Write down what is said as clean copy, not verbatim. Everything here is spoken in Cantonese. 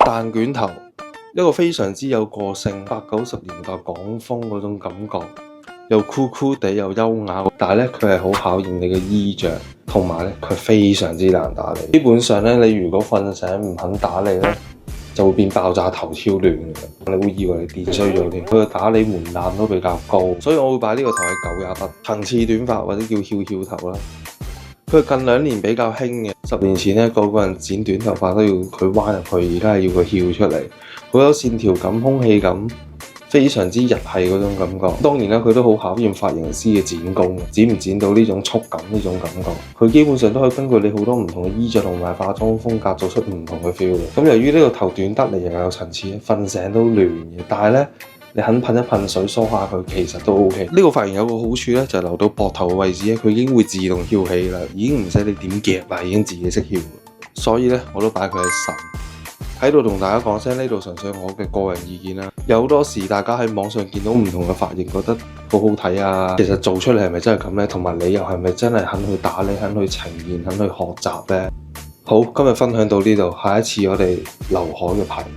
彈捲頭，一個非常之有個性，80、90年代港風嗰種感覺，又酷酷地又優雅，但係咧佢係好考驗你嘅衣着，同埋咧佢非常之難打理。基本上咧，你如果瞓醒唔肯打理咧，就會變爆炸頭超亂嘅，你會以為你電衰咗添。佢嘅打理門檻都比較高，所以我會擺呢個頭喺9也得。層次短髮或者叫翹頭啦。佢近2年比較興嘅，10年前咧個個人剪短頭髮都要佢彎入去，而家係要佢翹出嚟，好有線條感、空氣感，非常之日系嗰種感覺。當然啦，佢都好考驗髮型師嘅剪工，剪唔剪到呢種觸感呢種感覺。佢基本上都可以根據你好多唔同嘅衣着同埋化妝風格做出唔同嘅 feel 嘅。咁由於呢個頭短得嚟又有層次，瞓醒都亂嘅，但係咧，你肯噴一噴水梳下佢，其實都 OK。呢個髮型有個好處咧，就係留到膊頭嘅位置咧，佢已經會自動翹起啦，已經唔使你點夾啦，已經自己識翹。所以咧，我都擺佢喺神。喺度同大家講聲，呢度純粹我嘅個人意見啦。有好多時大家喺網上見到唔同嘅髮型，覺得好好睇啊，其實做出嚟係咪真係咁呢？同埋你又係咪真係肯去打理、肯去呈現、肯去學習呢？好，今日分享到呢度，下一次我哋劉海嘅排名。